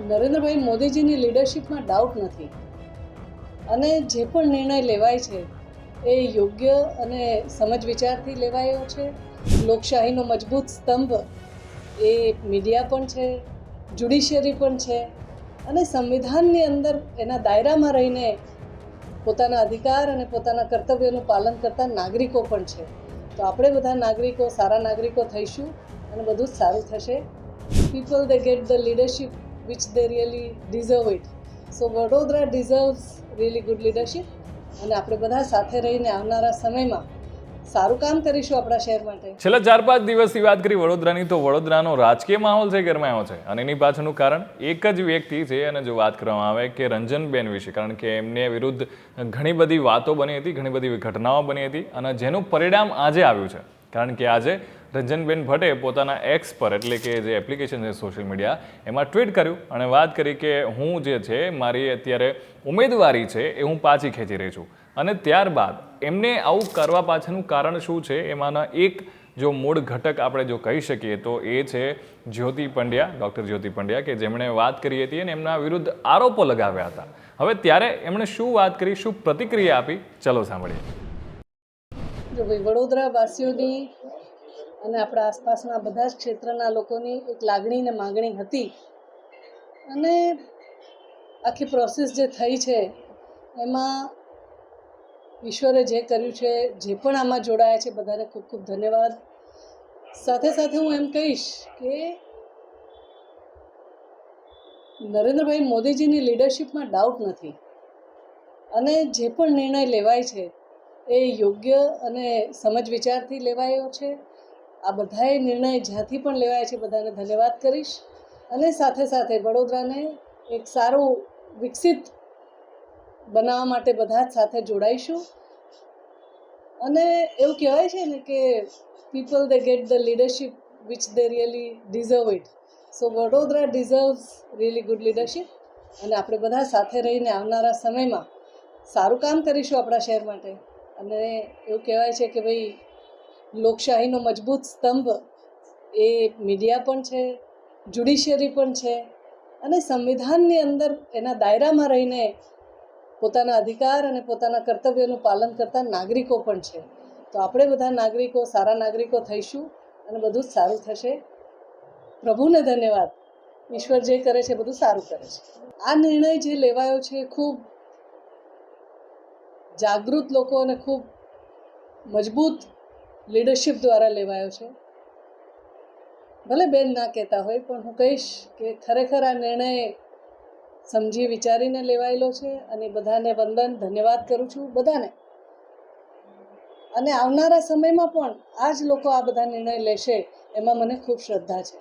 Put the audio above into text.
Narendrabhai મોદીજીની લીડરશિપમાં doubt નથી અને જે પણ નિર્ણય લેવાય છે એ યોગ્ય અને સમજ વિચારથી લેવાયો છે. લોકશાહીનો મજબૂત સ્તંભ એ મીડિયા પણ છે, જ્યુડિશિયરી પણ છે અને સંવિધાનની અંદર એના દાયરામાં રહીને પોતાના અધિકાર અને પોતાના કર્તવ્યનું પાલન કરતા નાગરિકો પણ છે. તો આપણે બધા નાગરિકો સારા નાગરિકો થઈશું અને બધું જ સારું થશે. People they get the leadership which they really deserve it. So Vadodara deserves really good leadership અને આપણે બધા સાથે રહીને આવનારા સમયમાં સારું કામ કરીશું આપણા શહેર માટે. છેલ્લા 4-5 દિવસથી વાત કરી વડોદરાની, તો વડોદરાનો રાજકીય માહોલ છે ગરમાયો છે અને એની પાછળનું કારણ એક જ વ્યક્તિ છે. અને જો વાત કરવામાં આવે કે રંજનબેન વિશે, કારણ કે એમને વિરુદ્ધ ઘણી બધી વાતો બની હતી, ઘણી બધી ઘટનાઓ બની હતી અને જેનું પરિણામ આજે આવ્યું છે. કારણ કે આજે રંજનબેન ભટ્ટે પોતાના એક્સ પર, એટલે કે જે એપ્લિકેશન છે સોશિયલ મીડિયા, એમાં ટ્વીટ કર્યું અને વાત કરી કે હું જે છે મારી અત્યારે ઉમેદવારી છે એ હું પાછી ખેંચી રહી છું. અને ત્યારબાદ એમને આવું કરવા પાછળનું કારણ શું છે, એમાંના એક જો મૂળ ઘટક આપણે જો કહી શકીએ તો એ છે જ્યોતિ પંડ્યા, ડૉક્ટર જ્યોતિ પંડ્યા, કે જેમણે વાત કરી હતી અને એમના વિરુદ્ધ આરોપો લગાવ્યા હતા. હવે ત્યારે એમણે શું વાત કરી, શું પ્રતિક્રિયા આપી, ચલો સાંભળીએ. જો ભાઈ, વડોદરા વાસીઓની અને આપણા આસપાસના બધા જ ક્ષેત્રના લોકોની એક લાગણી ને માગણી હતી અને આખી પ્રોસેસ જે થઈ છે એમાં ઈશ્વરે જે કર્યું છે, જે પણ આમાં જોડાયા છે, બધાને ખૂબ ખૂબ ધન્યવાદ. સાથે સાથે હું એમ કહીશ કે નરેન્દ્રભાઈ મોદીજીની લીડરશિપમાં ડાઉટ નથી અને જે પણ નિર્ણય લેવાય છે એ યોગ્ય અને સમજ વિચારથી લેવાયો છે. આ બધાએ નિર્ણય જ્યાંથી પણ લેવાય છે બધાને ધન્યવાદ કરીશ અને સાથે સાથે વડોદરાને એક સારું વિકસિત બનાવવા માટે બધા જ સાથે જોડાઈશું. અને એવું કહેવાય છે ને કે people they get the leadership which they really deserve it. So Vadodara deserves really good leadership અને આપણે બધા સાથે રહીને આવનારા સમયમાં સારું કામ કરીશું આપણા શહેર માટે. અને એવું કહેવાય છે કે ભાઈ, લોકશાહીનો મજબૂત સ્તંભ એ મીડિયા પણ છે, જ્યુડિશિયરી પણ છે અને સંવિધાનની અંદર એના દાયરામાં રહીને પોતાના અધિકાર અને પોતાના કર્તવ્યનું પાલન કરતા નાગરિકો પણ છે. તો આપણે બધા નાગરિકો સારા નાગરિકો થઈશું અને બધું જ સારું થશે. પ્રભુને ધન્યવાદ. ઈશ્વર જે કરે છે બધું સારું કરે છે. આ નિર્ણય જે લેવાયો છે ખૂબ જાગૃત લોકો અને ખૂબ મજબૂત લીડરશિપ દ્વારા લેવાયો છે. ભલે બેન ના કહેતા હોય, પણ હું કહીશ કે ખરેખર આ નિર્ણય સમજી વિચારીને લેવાયેલો છે અને બધાને વંદન, ધન્યવાદ કરું છું બધાને. અને આવનારા સમયમાં પણ આ જ લોકો આ બધા નિર્ણય લેશે એમાં મને ખૂબ શ્રદ્ધા છે.